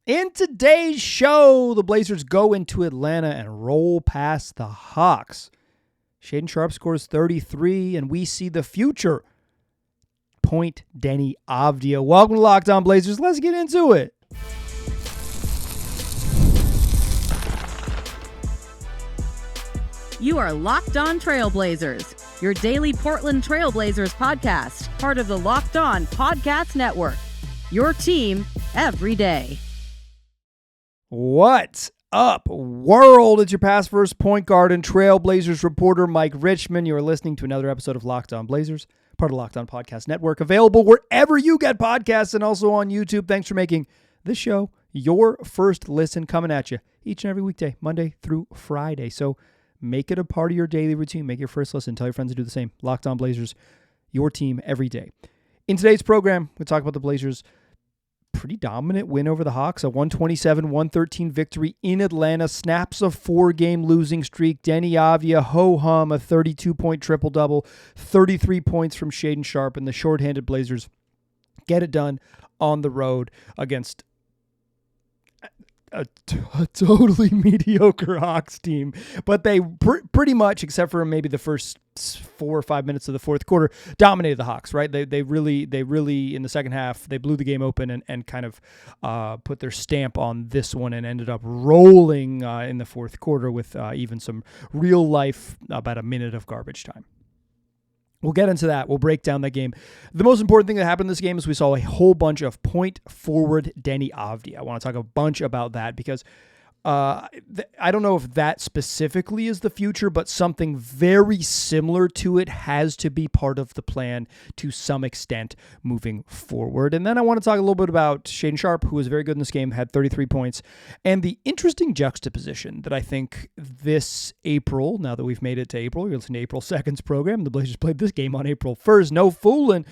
In today's show, the Blazers go into Atlanta and roll past the Hawks. Shaedon Sharpe scores 33, and we see the future. Point Deni Avdija. Welcome to Locked On Blazers. Let's get into it. You are Locked On Trailblazers, your daily Portland Trailblazers podcast, part of the Locked On Podcast Network. Your team every day. What's up, world? It's your past first point guard and Trailblazers reporter, Mike Richmond. You are listening to another episode of Locked On Blazers, part of Locked On Podcast Network, available wherever you get podcasts and also on YouTube. Thanks for making this show your first listen, coming at you each and every weekday, Monday through Friday. So make it a part of your daily routine. Make your first listen. Tell your friends to do the same. Locked On Blazers, your team every day. In today's program, we'll talk about the Blazers' pretty dominant win over the Hawks, a 127-113 victory in Atlanta, snaps a 4-game losing streak. Deni Avdija, ho-hum, a 32-point triple-double, 33 points from Shaedon Sharpe, and the shorthanded Blazers get it done on the road against a totally mediocre Hawks team. But they pretty much, except for maybe the first 4 or 5 minutes of the fourth quarter, dominated the Hawks, right? They really, in the second half, they blew the game open and kind of put their stamp on this one and ended up rolling in the fourth quarter with even some real life, about a minute of garbage time. We'll get into that. We'll break down that game. The most important thing that happened in this game is we saw a whole bunch of point forward Deni Avdija. I want to talk a bunch about that because I don't know if that specifically is the future, but something very similar to it has to be part of the plan to some extent moving forward. And then I want to talk a little bit about Shaedon Sharpe, who was very good in this game, had 33 points, and the interesting juxtaposition that I think this April, now that we've made it to April, you're listening to April 2nd's program, the Blazers played this game on April 1st, no fooling.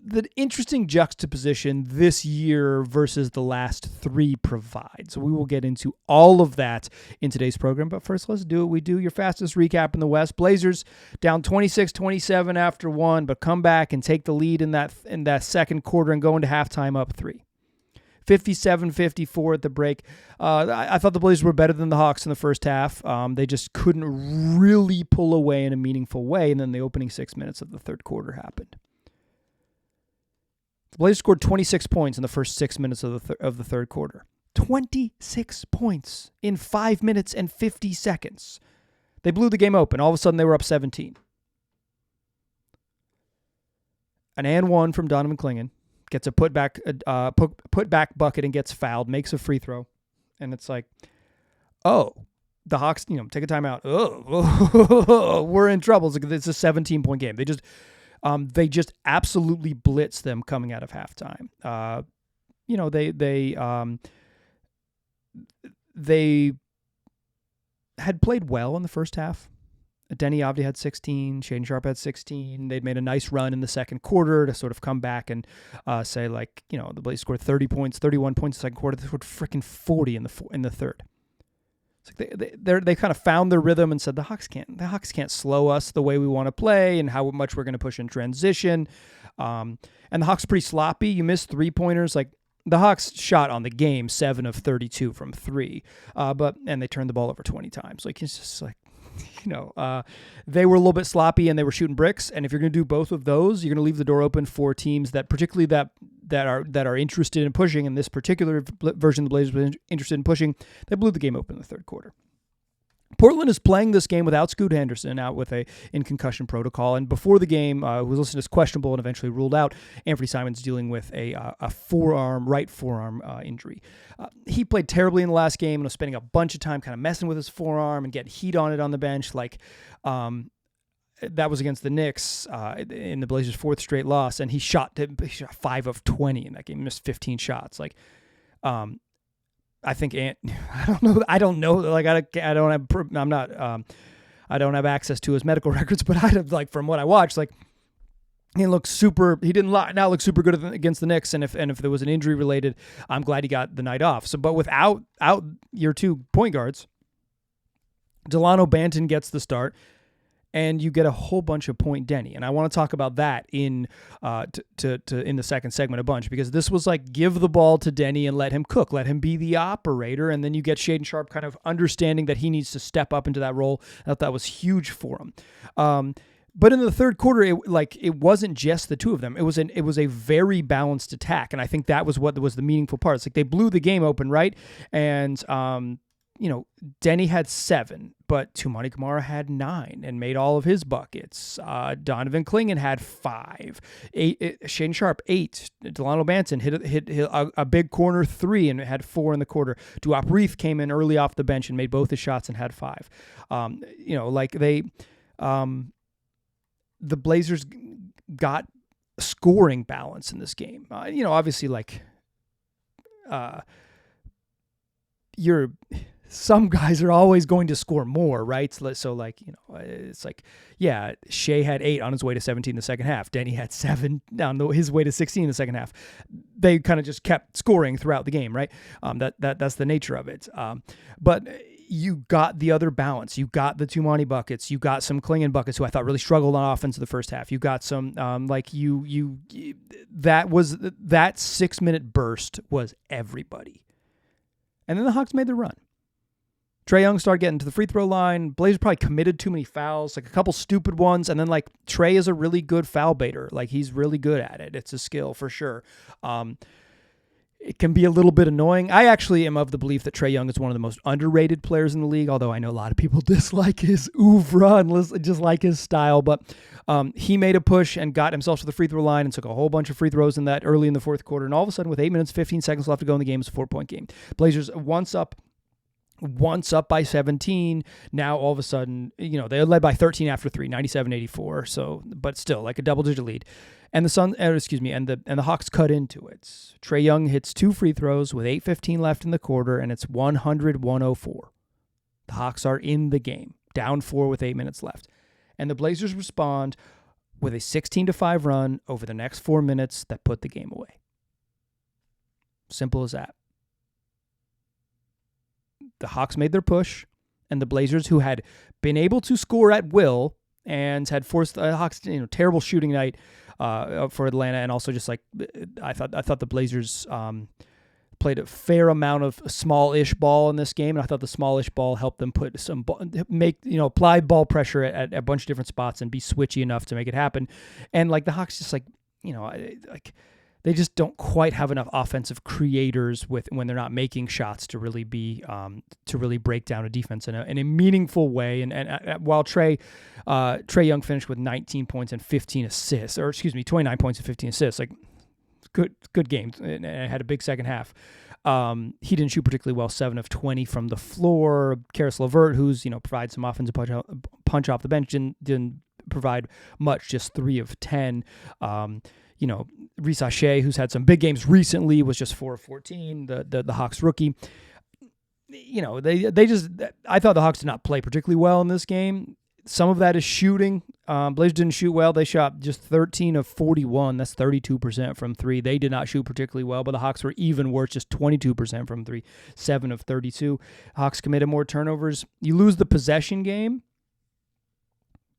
The interesting juxtaposition this year versus the last three provides. So we will get into all of that in today's program. But first, let's do what we do. Your fastest recap in the West. Blazers down 26-27 after one, but come back and take the lead in that second quarter and go into halftime up 3. 57-54 at the break. I thought the Blazers were better than the Hawks in the first half. They just couldn't really pull away in a meaningful way. And then the opening 6 minutes of the third quarter happened. The Blazers scored 26 points in the first 6 minutes of the third quarter. 26 points in 5 minutes and 50 seconds. They blew the game open. All of a sudden, they were up 17. An and one from Donovan Clingan. Gets a putback bucket and gets fouled. Makes a free throw. And it's like, oh, the Hawks, take a timeout. Oh, we're in trouble. It's a 17-point game. They just absolutely blitzed them coming out of halftime. They had played well in the first half. Deni Avdija had 16. Shaedon Sharpe had 16. They'd made a nice run in the second quarter to sort of come back and say, the Blazers scored 30 points, 31 points in the second quarter. They scored freaking 40 in the third. It's like they kind of found their rhythm and said the Hawks can't slow us the way we want to play and how much we're going to push in transition. And the Hawks are pretty sloppy. You missed 3-pointers. Like the Hawks shot on the game 7 of 32 from 3, and they turned the ball over 20 times. Like it's just like, they were a little bit sloppy and they were shooting bricks. And if you're going to do both of those, you're going to leave the door open for teams that particularly that are interested in pushing. In this particular version, the Blazers were interested in pushing. They blew the game open in the third quarter. Portland is playing this game without Scoot Henderson out in concussion protocol. And before the game, who was listed as questionable and eventually ruled out, Anthony Simons dealing with a right forearm injury. He played terribly in the last game and was spending a bunch of time kind of messing with his forearm and getting heat on it on the bench. That was against the Knicks in the Blazers' fourth straight loss. And he shot 5 of 20 in that game. He missed 15 shots. I think I don't know. Like I don't have access to his medical records, but from what I watched, he looked super. He didn't now look super good against the Knicks, and if there was an injury related, I'm glad he got the night off. So, but without your 2 point guards, Delano Banton gets the start, and you get a whole bunch of Point Deni. And I want to talk about that in in the second segment a bunch, because this was like, give the ball to Deni and let him cook, let him be the operator. And then you get Shaedon Sharpe kind of understanding that he needs to step up into that role. I thought that was huge for him. But in the third quarter, it wasn't just the two of them. It was a very balanced attack, and I think that was what was the meaningful part. It's like they blew the game open, right? And Deni had 7, but Toumani Camara had 9 and made all of his buckets. Donovan Clingan had 5. Shaedon Sharpe 8. Delano Banton hit a big corner 3 and had 4 in the quarter. Duop Reith came in early off the bench and made both his shots and had 5. The Blazers got scoring balance in this game. Obviously, some guys are always going to score more, right? So it's like, yeah, Shea had 8 on his way to 17 in the second half. Deni had 7 on his way to 16 in the second half. They kind of just kept scoring throughout the game, right? That's the nature of it. But you got the other balance. You got the Toumani buckets. You got some Clingan buckets, who I thought really struggled on offense in the first half. You got some that 6-minute burst was everybody. And then the Hawks made the run. Trae Young started getting to the free throw line. Blazers probably committed too many fouls, like a couple stupid ones. And then Trae is a really good foul baiter. He's really good at it. It's a skill for sure. It can be a little bit annoying. I actually am of the belief that Trae Young is one of the most underrated players in the league, although I know a lot of people dislike his oeuvre and just like his style. But he made a push and got himself to the free throw line and took a whole bunch of free throws in that early in the fourth quarter. And all of a sudden, with 8 minutes, 15 seconds left to go in the game, it's a 4-point game. Blazers once up by 17. Now all of a sudden, they led by 13 after 3, 97-84. So, but still a double-digit lead. And the Hawks cut into it. Trae Young hits 2 free throws with 8:15 left in the quarter, and it's 100-104. The Hawks are in the game, down 4 with 8 minutes left. And the Blazers respond with a 16-5 run over the next 4 minutes that put the game away. Simple as that. The Hawks made their push, and the Blazers, who had been able to score at will and had forced the Hawks, terrible shooting night for Atlanta, and also just I thought the Blazers played a fair amount of small-ish ball in this game, and I thought the small-ish ball helped them put apply ball pressure at a bunch of different spots and be switchy enough to make it happen. And the Hawks just they just don't quite have enough offensive creators when they're not making shots to really be to really break down a defense in a meaningful way. And while Trae Young finished with 19 points and 15 assists, 29 points and 15 assists, good game, and had a big second half. He didn't shoot particularly well, 7 of 20 from the floor. Karis LeVert, who's provides some offensive punch off the bench, didn't provide much, just 3 of 10. Reese Shea, who's had some big games recently, was just 4 of 14, the Hawks rookie. I thought the Hawks did not play particularly well in this game. Some of that is shooting. Blazers didn't shoot well. They shot just 13 of 41. That's 32% from 3. They did not shoot particularly well, but the Hawks were even worse, just 22% from 3, 7 of 32. Hawks committed more turnovers. You lose the possession game.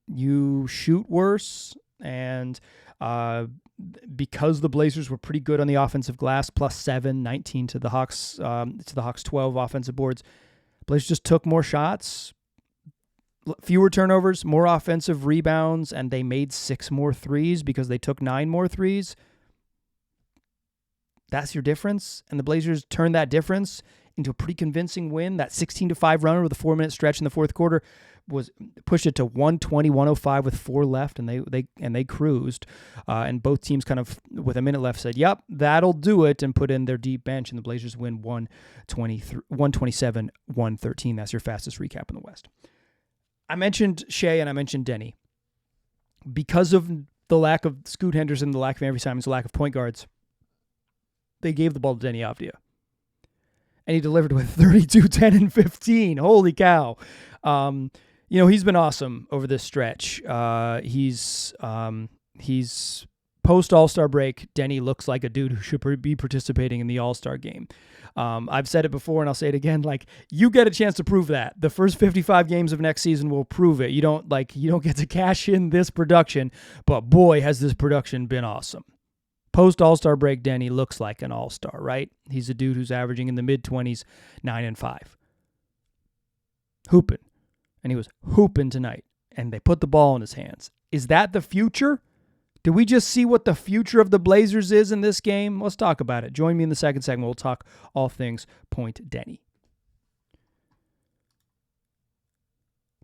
You shoot worse, and because the Blazers were pretty good on the offensive glass, +7, 19 to the Hawks 12 offensive boards. Blazers just took more shots, fewer turnovers, more offensive rebounds, and they made 6 more threes because they took 9 more threes. That's your difference, and the Blazers turned that difference into a pretty convincing win. That 16-5 run over the 4-minute stretch in the fourth quarter was pushed it to 120-105 with 4 left, and they cruised. And both teams kind of, with a minute left, said, "Yep, that'll do it," and put in their deep bench. And the Blazers win 127-113. That's your fastest recap in the West. I mentioned Shea and I mentioned Deni. Because of the lack of Scoot Henderson, the lack of Avery Simons, the lack of point guards, they gave the ball to Deni Avdija. And he delivered with 32, 10, and 15. Holy cow. He's been awesome over this stretch. He's post All-Star break, Deni looks like a dude who should be participating in the All-Star game. I've said it before and I'll say it again. Like, you get a chance to prove that. The first 55 games of next season will prove it. You don't get to cash in this production, but boy, has this production been awesome. Post All-Star break, Deni looks like an all-star, right? He's a dude who's averaging in the mid-20s, 9-5. Hooping. And he was hooping tonight. And they put the ball in his hands. Is that the future? Did we just see what the future of the Blazers is in this game? Let's talk about it. Join me in the second segment. We'll talk all things Point Deni.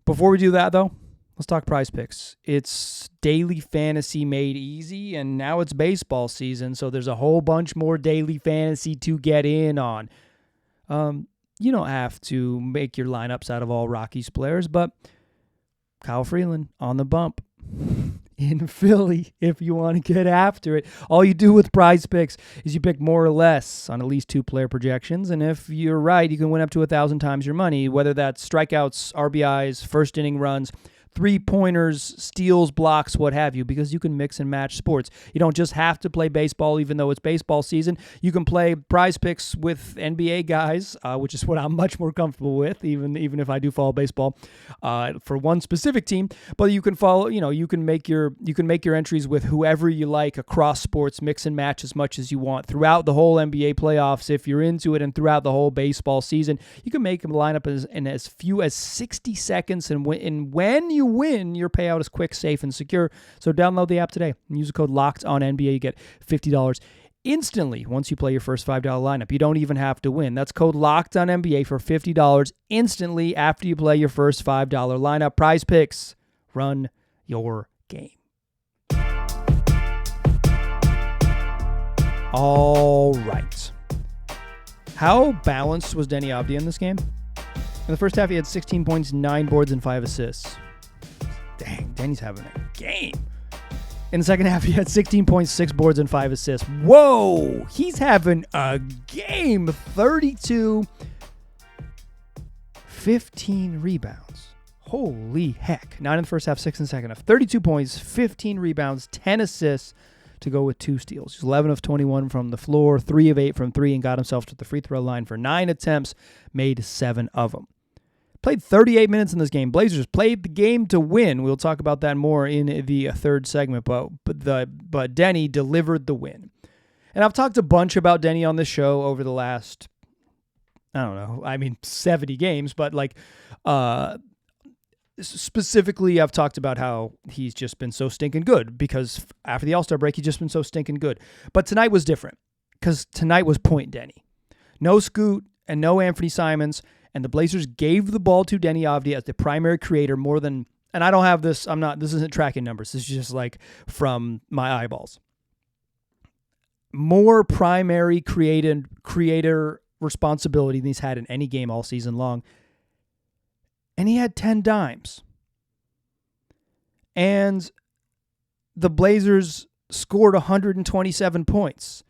Before we do that, though, let's talk PrizePicks. It's daily fantasy made easy, and now it's baseball season, so there's a whole bunch more daily fantasy to get in on. You don't have to make your lineups out of all Rockies players, but Kyle Freeland on the bump in Philly if you want to get after it. All you do with PrizePicks is you pick more or less on at least 2 player projections, and if you're right, you can win up to 1,000 times your money, whether that's strikeouts, RBIs, first inning runs, 3-pointers, steals, blocks, what have you, because you can mix and match sports. You don't just have to play baseball even though it's baseball season. You can play PrizePicks with NBA guys, which is what I'm much more comfortable with, even if I do follow baseball for one specific team. But you can follow, you can make your entries with whoever you like across sports, mix and match as much as you want throughout the whole NBA playoffs if you're into it, and throughout the whole baseball season. You can make them line up in as few as 60 seconds, and when you win, your payout is quick, safe, and secure. So download the app today and use the code LOCKEDONNBA. You get $50 instantly once you play your first $5 lineup. You don't even have to win. That's code LOCKEDONNBA for $50 instantly after you play your first $5 lineup. PrizePicks, run your game. All right. How balanced was Deni Avdija in this game? In the first half, he had 16 points, 9 boards, and 5 assists. Dang, Deni's having a game. In the second half, he had 16 points, 6 boards, and 5 assists. Whoa! He's having a game. 32, 15 rebounds. Holy heck. 9 in the first half, 6 in the second half. 32 points, 15 rebounds, 10 assists to go with 2 steals. He's 11 of 21 from the floor, 3 of 8 from 3, and got himself to the free throw line for 9 attempts, made 7 of them. Played 38 minutes in this game. Blazers played the game to win. We'll talk about that more in the third segment, but Deni delivered the win. And I've talked a bunch about Deni on this show over the last, 70 games, but specifically I've talked about how he's just been so stinking good because after the All-Star break, he's just been so stinking good. But tonight was different because tonight was Point Deni. No Scoot and no Anthony Simons. And the Blazers gave the ball to Deni Avdija as the primary creator more than, and I don't have this, this isn't tracking numbers. This is just like from my eyeballs. More primary creator responsibility than he's had in any game all season long. And he had 10 dimes. And the Blazers scored 127 points.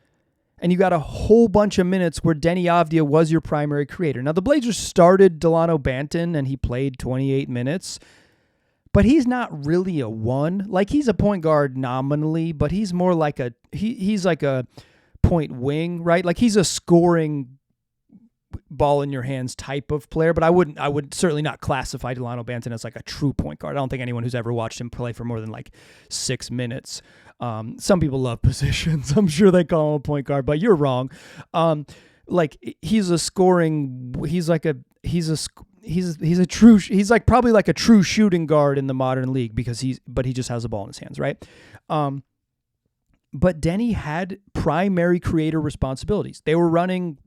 And you got a whole bunch of minutes where Deni Avdija was your primary creator. Now, the Blazers started Delano Banton, and he played 28 minutes. But he's not really a 1. Like, he's a point guard nominally, but he's more like he's like a point wing, right? Like, he's a scoring ball in your hands type of player, but I would certainly not classify Delano Banton as like a true point guard. I don't think anyone who's ever watched him play for more than like 6 minutes. Some people love positions. I'm sure they call him a point guard, but you're wrong. He's a scoring. He's like probably like a true shooting guard in the modern league because he just has the ball in his hands, right? But Deni had primary creator responsibilities. They were running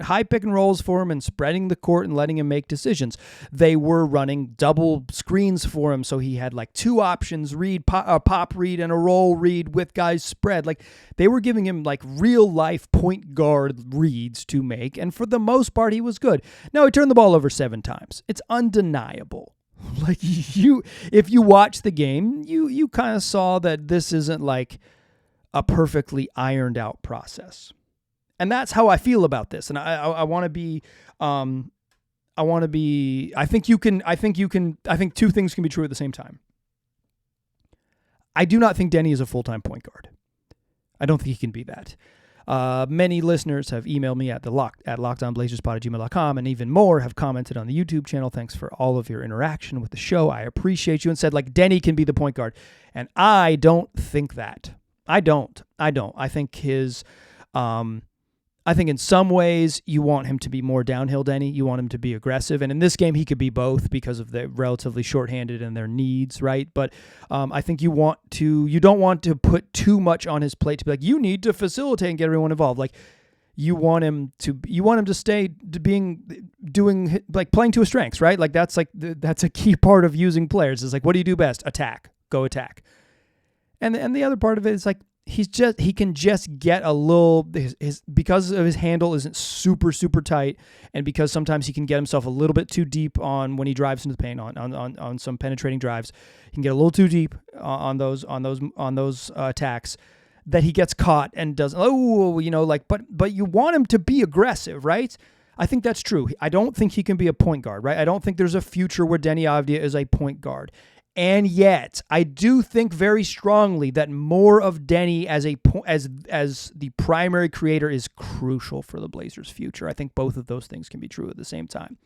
high pick and rolls for him and spreading the court and letting him make decisions. They were running double screens for him, so he had like 2 options, pop read and a roll read with guys spread. Like, they were giving him like real life point guard reads to make, and for the most part, he was good. Now, he turned the ball over 7 times. It's undeniable. Like, if you watch the game, you kind of saw that this isn't like a perfectly ironed out process. And that's how I feel about this. And I want to be, I think 2 things can be true at the same time. I do not think Deni is a full-time point guard. I don't think he can be that. Many listeners have emailed me at lockedonblazerspod@gmail.com, and even more have commented on the YouTube channel. Thanks for all of your interaction with the show. I appreciate you, and said, like, Deni can be the point guard. And I don't think that. I don't. I think I think in some ways you want him to be more downhill, Deni. You want him to be aggressive. And in this game, he could be both because of the relatively shorthanded and their needs, right? But I think you don't want to put too much on his plate to be like, you need to facilitate and get everyone involved. Like, you want him to stay doing playing to his strengths, right? Like that's a key part of using players is like, what do you do best? Attack, go attack. And the other part of it is like, he can just get a little, because of his handle isn't super, super tight, and because sometimes he can get himself a little bit too deep on when he drives into the paint on some penetrating drives. He can get a little too deep on those attacks that he gets caught and does, but you want him to be aggressive, right? I think that's true. I don't think he can be a point guard, right? I don't think there's a future where Deni Avdija is a point guard. And yet, I do think very strongly that more of Deni as the primary creator is crucial for the Blazers' future. I think both of those things can be true at the same time.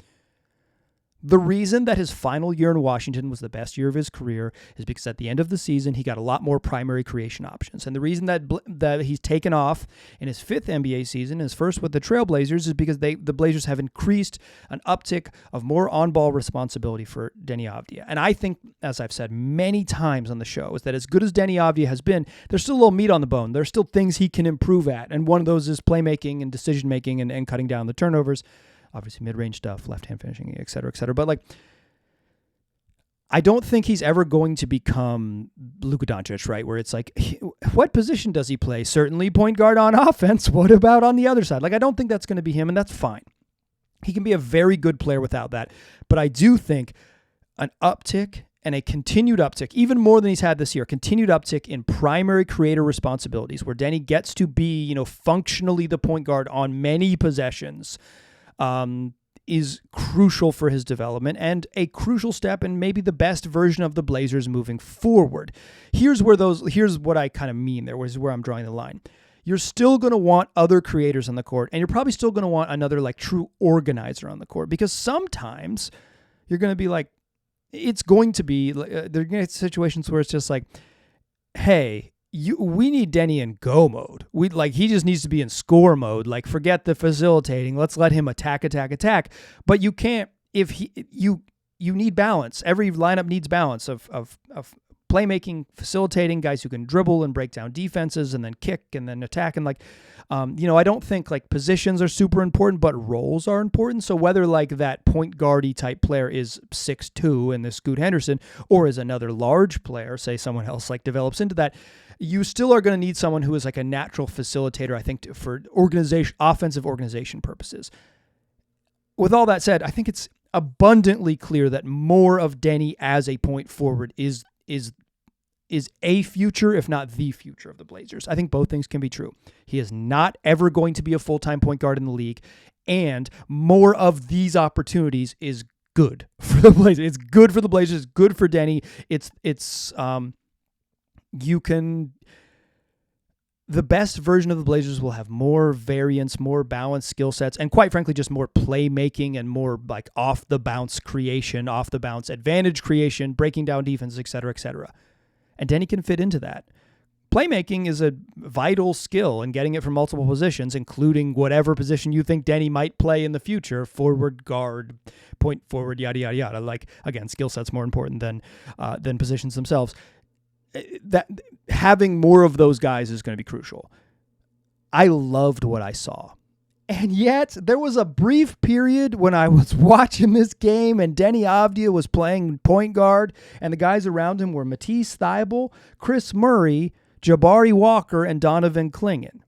The reason that his final year in Washington was the best year of his career is because at the end of the season, he got a lot more primary creation options. And the reason that he's taken off in his fifth NBA season, his first with the Trail Blazers, is because the Blazers have increased an uptick of more on-ball responsibility for Deni Avdija. And I think, as I've said many times on the show, is that as good as Deni Avdija has been, there's still a little meat on the bone. There's still things he can improve at. And one of those is playmaking and decision-making and cutting down the turnovers. Obviously mid-range stuff, left-hand finishing, et cetera, et cetera. But I don't think he's ever going to become Luka Doncic, right? Where it's like, what position does he play? Certainly point guard on offense. What about on the other side? I don't think that's going to be him, and that's fine. He can be a very good player without that. But I do think an uptick and a continued uptick, even more than he's had this year, continued uptick in primary creator responsibilities, where Deni gets to be, functionally the point guard on many possessions, is crucial for his development and a crucial step in maybe the best version of the Blazers moving forward. Here's what I kind of mean there, where I'm drawing the line. You're still going to want other creators on the court, and you're probably still going to want another true organizer on the court, because sometimes you're going to be like, it's going to be, they're going to get situations where it's just like, hey, we need Deni in go mode. He just needs to be in score mode. Forget the facilitating. Let's let him attack. But you can't, you need balance. Every lineup needs balance of playmaking, facilitating, guys who can dribble and break down defenses and then kick and then attack. And I don't think positions are super important, but roles are important. So whether that point guardy type player is 6'2" and the Scoot Henderson, or is another large player, say someone else develops into that, you still are going to need someone who is a natural facilitator, I think, for offensive organization purposes. With all that said, I think it's abundantly clear that more of Deni as a point forward is a future, if not the future of the Blazers. I think both things can be true. He is not ever going to be a full-time point guard in the league, and more of these opportunities is good for the Blazers. It's good for the Blazers. It's good for Deni. The best version of the Blazers will have more variance, more balanced skill sets, and quite frankly, just more playmaking and more off the bounce creation, off the bounce advantage creation, breaking down defenses, et cetera, et cetera. And Deni can fit into that. Playmaking is a vital skill, and getting it from multiple positions, including whatever position you think Deni might play in the future, forward, guard, point forward, yada, yada, yada. Again, skill set's more important than positions themselves. That having more of those guys is going to be crucial. I loved what I saw. And yet, there was a brief period when I was watching this game and Deni Avdija was playing point guard, and the guys around him were Matisse Thybulle, Chris Murray, Jabari Walker, and Donovan Clingan.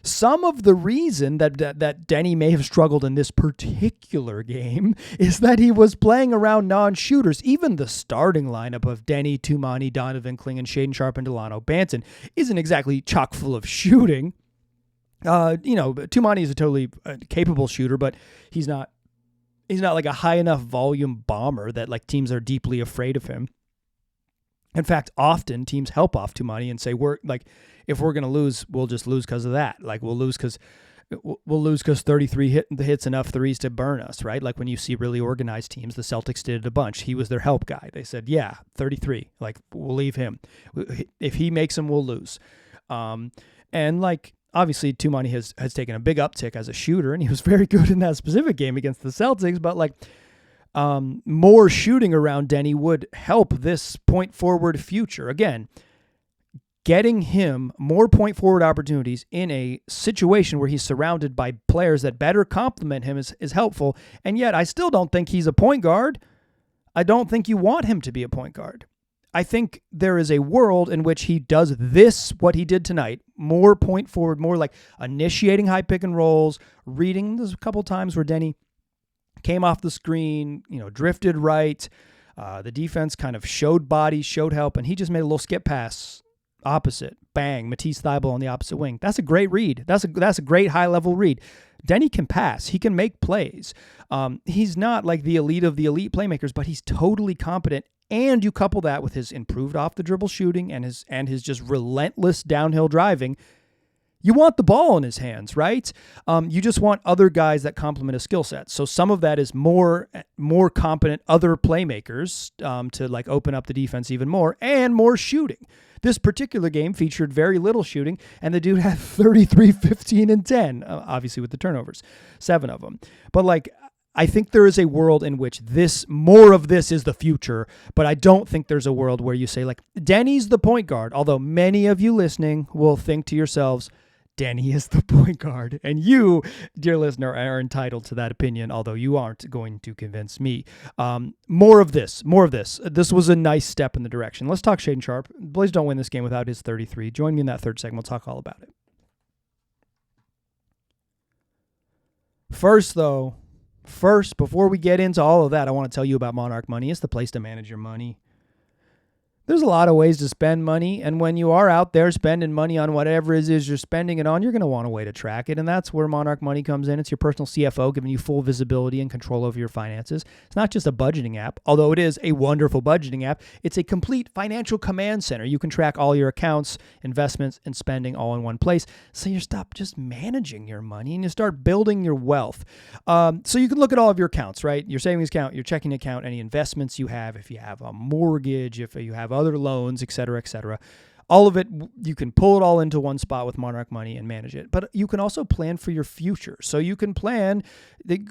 Some of the reason that Deni may have struggled in this particular game is that he was playing around non-shooters. Even the starting lineup of Deni, Tumani, Donovan Clingan, Shaedon Sharpe, and Delano Banton isn't exactly chock full of shooting. Tumani is a totally capable shooter, but he's not a high enough volume bomber that teams are deeply afraid of him. In fact, often teams help off Tumani and say, if we're going to lose, we'll just lose because of that. Like we'll lose because 33 hits enough threes to burn us, right? Like when you see really organized teams, the Celtics did it a bunch. He was their help guy. They said, yeah, 33, like we'll leave him. If he makes them, we'll lose. And like, obviously Tumani has taken a big uptick as a shooter, and he was very good in that specific game against the Celtics, but like, more shooting around Deni would help this point forward future. Again, getting him more point forward opportunities in a situation where he's surrounded by players that better complement him is helpful. And yet I still don't think he's a point guard. I don't think you want him to be a point guard. I think there is a world in which he does this, what he did tonight, more point forward, more like initiating high pick and rolls, reading. There's a couple times where Deni came off the screen, drifted right. The defense kind of showed body, showed help, and he just made a little skip pass opposite. Bang, Matisse Thybulle on the opposite wing. That's a great read. That's a great high-level read. Deni can pass. He can make plays. He's not like the elite of the elite playmakers, but he's totally competent. And you couple that with his improved off-the-dribble shooting and his just relentless downhill driving. You want the ball in his hands, right? You just want other guys that complement his skill set. So some of that is more competent other playmakers to like open up the defense even more, and more shooting. This particular game featured very little shooting, and the dude had 33, 15, and 10, obviously with the turnovers, 7 of them. But like, I think there is a world in which more of this is the future, but I don't think there's a world where you say like, Deni's the point guard, although many of you listening will think to yourselves, Deni is the point guard. And you, dear listener, are entitled to that opinion, although you aren't going to convince me. More of this. This was a nice step in the direction. Let's talk Shaedon Sharpe. Blazers don't win this game without his 33. Join me in that third segment. We'll talk all about it. First, before we get into all of that, I want to tell you about Monarch Money. It's the place to manage your money. There's a lot of ways to spend money, and when you are out there spending money on whatever it is you're spending it on, you're going to want a way to track it, and that's where Monarch Money comes in. It's your personal CFO giving you full visibility and control over your finances. It's not just a budgeting app, although it is a wonderful budgeting app. It's a complete financial command center. You can track all your accounts, investments, and spending all in one place, so you stop just managing your money and you start building your wealth. So you can look at all of your accounts, right? Your savings account, your checking account, any investments you have, if you have a mortgage, if you have other loans, et cetera, et cetera. All of it, you can pull it all into one spot with Monarch Money and manage it. But you can also plan for your future. So you can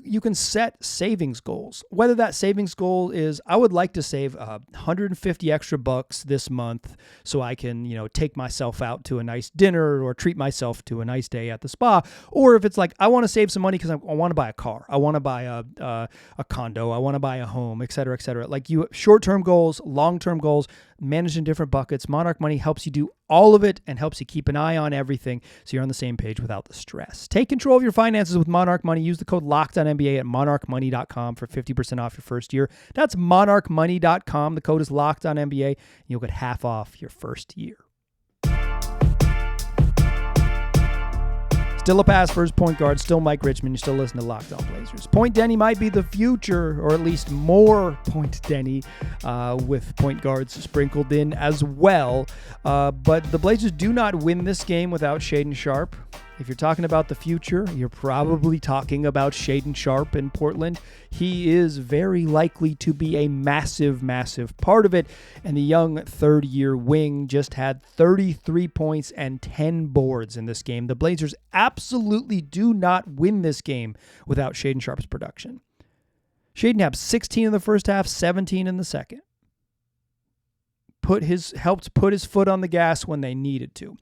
you can set savings goals. Whether that savings goal is, I would like to save 150 extra bucks this month so I can, take myself out to a nice dinner or treat myself to a nice day at the spa. Or if it's like, I want to save some money because I want to buy a car. I want to buy a condo. I want to buy a home, et cetera, et cetera. Like short-term goals, long-term goals, managed in different buckets. Monarch Money helps you do all of it and helps you keep an eye on everything so you're on the same page without the stress. Take control of your finances with Monarch Money. Use the code LOCKEDONNBA at monarchmoney.com for 50% off your first year. That's monarchmoney.com. The code is LOCKEDONNBA, and you'll get half off your first year. Still a pass for his point guard, still Mike Richmond. You still listen to Locked On Blazers. Point Deni might be the future, or at least more Point Deni, with point guards sprinkled in as well. But the Blazers do not win this game without Shaedon Sharpe. If you're talking about the future, you're probably talking about Shaedon Sharpe in Portland. He is very likely to be a massive, massive part of it. And the young third-year wing just had 33 points and 10 boards in this game. The Blazers absolutely do not win this game without Shaedon Sharpe's production. Shaedon had 16 in the first half, 17 in the second. Helped put his foot on the gas when they needed to.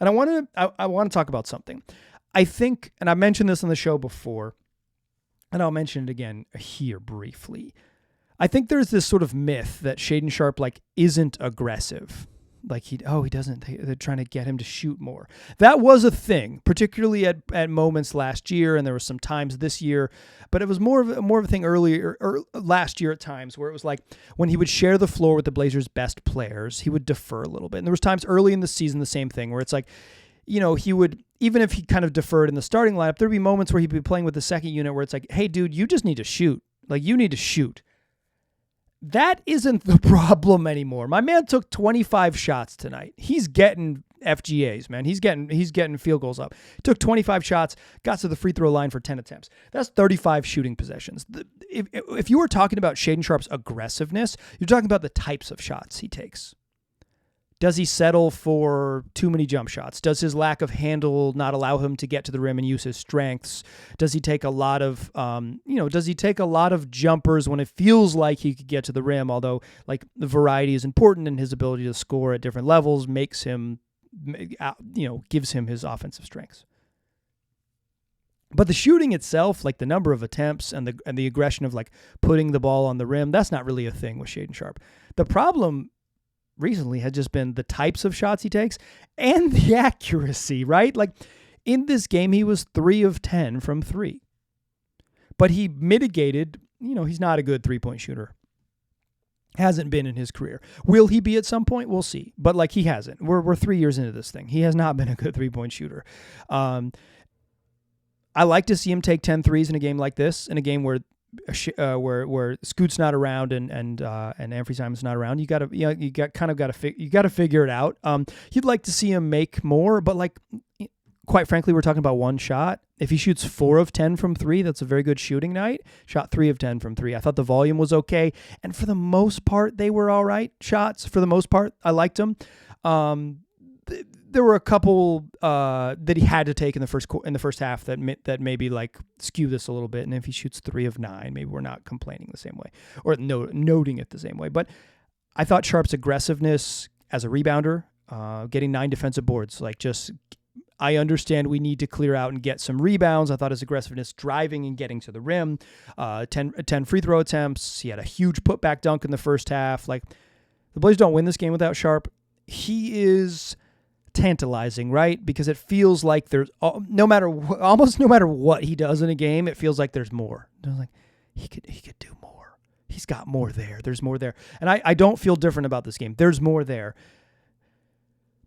And I want to talk about something. I think, and I mentioned this on the show before, and I'll mention it again here briefly. I think there's this sort of myth that Shaedon Sharpe isn't aggressive. He doesn't. They're trying to get him to shoot more. That was a thing, particularly at moments last year, and there were some times this year. But it was more of a thing earlier or last year at times where it was like when he would share the floor with the Blazers' best players, he would defer a little bit. And there was times early in the season the same thing where it's like, he would, even if he kind of deferred in the starting lineup, there'd be moments where he'd be playing with the second unit where it's like, hey, dude, you just need to shoot. You need to shoot. That isn't the problem anymore. My man took 25 shots tonight. He's getting FGAs, man. He's getting field goals up. Took 25 shots, got to the free throw line for 10 attempts. That's 35 shooting possessions. If you were talking about Shaedon Sharpe's aggressiveness, you're talking about the types of shots he takes. Does he settle for too many jump shots? Does his lack of handle not allow him to get to the rim and use his strengths? Does he take a lot of, jumpers when it feels like he could get to the rim? Although, like, the variety is important, and his ability to score at different levels makes him, gives him his offensive strengths. But the shooting itself, like the number of attempts and the aggression of like putting the ball on the rim, that's not really a thing with Shaedon Sharpe. The problem recently had just been the types of shots he takes and the accuracy, right? Like in this game, he was 3 of 10 from 3. But he mitigated, he's not a good 3-point shooter. Hasn't been in his career. Will he be at some point? We'll see. But like he hasn't. We're 3 years into this thing. He has not been a good 3-point shooter. I like to see him take 10 threes in a game like this, in a game where Scoot's not around and Anfernee Simon's not around. You got to figure it out. You'd like to see him make more, but like, quite frankly, we're talking about one shot. If he shoots 4 of 10 from 3, that's a very good shooting night. Shot 3 of 10 from 3. I thought the volume was okay, and for the most part, they were all right shots. For the most part, I liked them. There were a couple that he had to take in the first half that maybe like skew this a little bit. And if he shoots 3 of 9, maybe we're not complaining the same way or noting it the same way. But I thought Sharpe's aggressiveness as a rebounder, getting 9 defensive boards, I understand we need to clear out and get some rebounds. I thought his aggressiveness driving and getting to the rim, 10 free throw attempts. He had a huge putback dunk in the first half. Like, the Blazers don't win this game without Sharpe. He is tantalizing, right? Because it feels like there's almost no matter what he does in a game, it feels like there's more. Like he could do more. He's got more there. There's more there. And I don't feel different about this game. There's more there.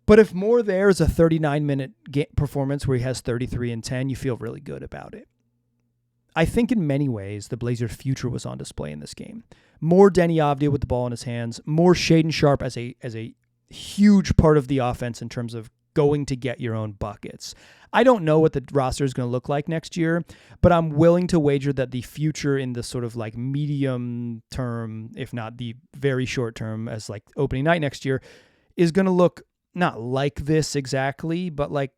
But if more there is a 39-minute performance where he has 33 and 10, you feel really good about it. I think in many ways the Blazers' future was on display in this game. More Deni Avdija with the ball in his hands, more Shaedon Sharpe as a huge part of the offense in terms of going to get your own buckets. I don't know what the roster is going to look like next year, but I'm willing to wager that the future in the sort of like medium term, if not the very short term as like opening night next year, is going to look not like this exactly, but like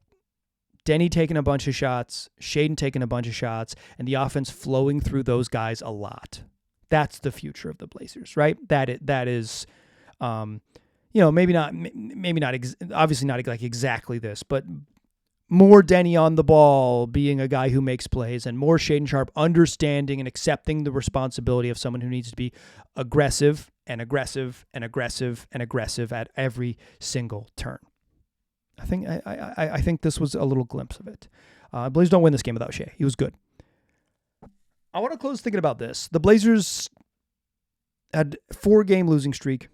Deni taking a bunch of shots, Shaedon taking a bunch of shots, and the offense flowing through those guys a lot. That's the future of the Blazers, right? That is maybe not, obviously not like exactly this, but more Deni on the ball being a guy who makes plays, and more Shaedon Sharpe understanding and accepting the responsibility of someone who needs to be aggressive and aggressive and aggressive and aggressive at every single turn. I think this was a little glimpse of it. Blazers don't win this game without Shea. He was good. I want to close thinking about this. The Blazers had 4-game losing streak.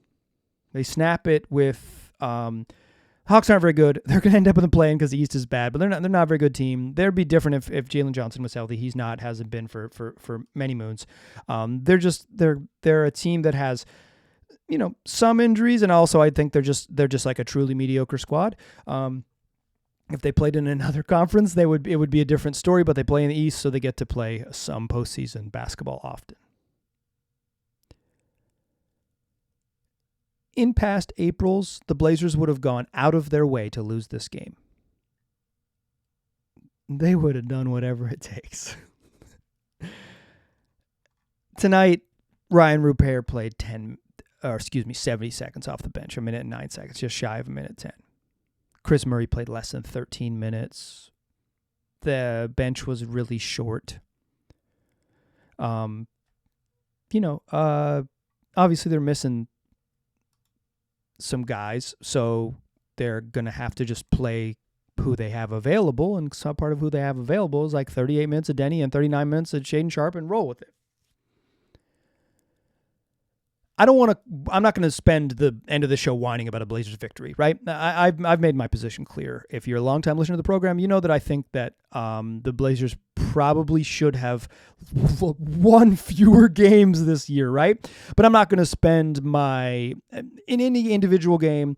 They snap it with Hawks aren't very good. They're going to end up in the play-in because the East is bad, but they're not a very good team. They'd be different if Jalen Johnson was healthy. He's not, hasn't been for many moons. They're a team that has some injuries, and also I think they're just like a truly mediocre squad. If they played in another conference, it would be a different story, but they play in the East, so they get to play some postseason basketball often. In past Aprils, the Blazers would have gone out of their way to lose this game. They would have done whatever it takes. Tonight, Ryan Rupert played 70 seconds off the bench, 1 minute and 9 seconds, just shy of 1:10. Chris Murray played less than 13 minutes. The bench was really short. Obviously they're missing some guys, so they're going to have to just play who they have available, and some part of who they have available is like 38 minutes of Deni and 39 minutes of Shaedon Sharpe, and roll with it. I'm not going to spend the end of the show whining about a Blazers victory, right? I've made my position clear. If you're a longtime listener to the program, you know that I think that the Blazers probably should have won fewer games this year, right? But I'm not going to spend in any individual game.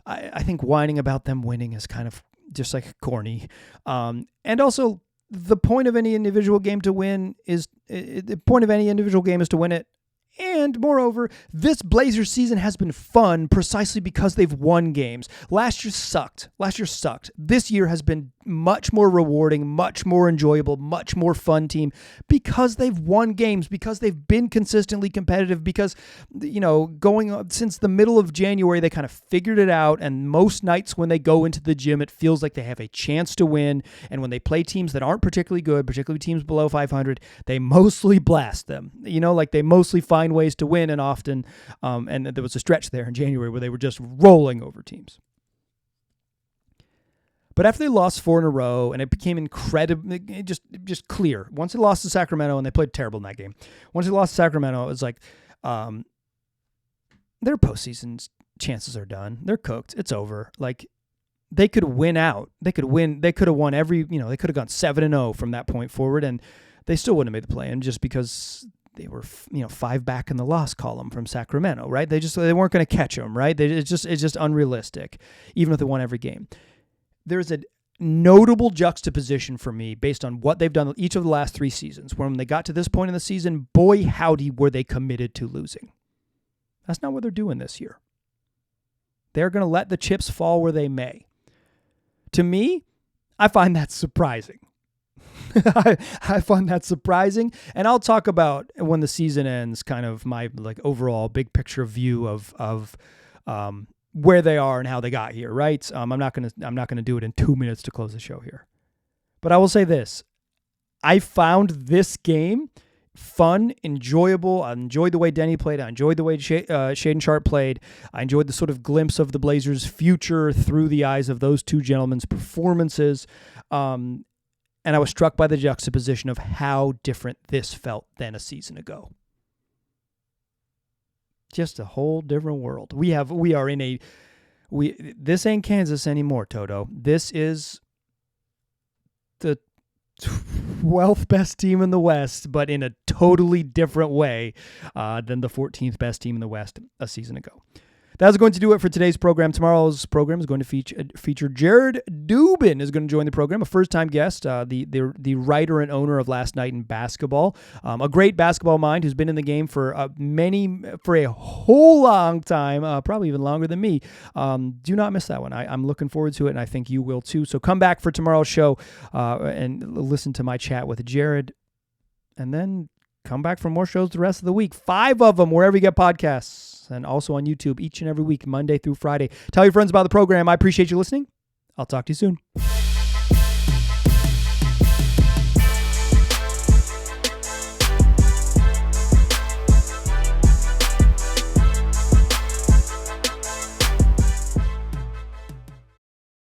I think whining about them winning is kind of just like corny. And also, the point of any individual game to win is the point of any individual game is to win it. And moreover, this Blazers season has been fun precisely because they've won games. Last year sucked. This year has been much more rewarding, much more enjoyable, much more fun team because they've won games, because they've been consistently competitive, because, going since the middle of January, they kind of figured it out. And most nights when they go into the gym, it feels like they have a chance to win. And when they play teams that aren't particularly good, particularly teams below 500, they mostly blast them. They mostly find ways to win, and often, and there was a stretch there in January where they were just rolling over teams. But after they lost 4 in a row, and it became incredibly just clear. Once they lost to Sacramento, and they played terrible in that game. Once they lost to Sacramento, it was like their postseason chances are done. They're cooked. It's over. Like, they could win out. They could win. They could have won every. They could have gone 7-0 from that point forward, and they still wouldn't have made the play-in just because they were 5 back in the loss column from Sacramento, right? They weren't going to catch them, right? It's just unrealistic, even if they won every game. There's a notable juxtaposition for me based on what they've done each of the last 3 seasons. When they got to this point in the season, boy, howdy, were they committed to losing. That's not what they're doing this year. They're going to let the chips fall where they may. To me, I find that surprising. I find that surprising, and I'll talk about when the season ends, kind of my overall big picture view of where they are and how they got here. Right? I'm not gonna do it in 2 minutes to close the show here, but I will say this: I found this game fun, enjoyable. I enjoyed the way Deni played. I enjoyed the way Shaedon Sharpe played. I enjoyed the sort of glimpse of the Blazers' future through the eyes of those two gentlemen's performances. And I was struck by the juxtaposition of how different this felt than a season ago. Just a whole different world. This ain't Kansas anymore, Toto. This is the 12th best team in the West, but in a totally different way than the 14th best team in the West a season ago. That's going to do it for today's program. Tomorrow's program is going to feature Jared Dubin is going to join the program, a first-time guest, the writer and owner of Last Night in Basketball, a great basketball mind who's been in the game for a whole long time, probably even longer than me. Do not miss that one. I'm looking forward to it, and I think you will too. So come back for tomorrow's show and listen to my chat with Jared, and then come back for more shows the rest of the week. 5 of them wherever you get podcasts, and also on YouTube each and every week, Monday through Friday. Tell your friends about the program. I appreciate you listening. I'll talk to you soon.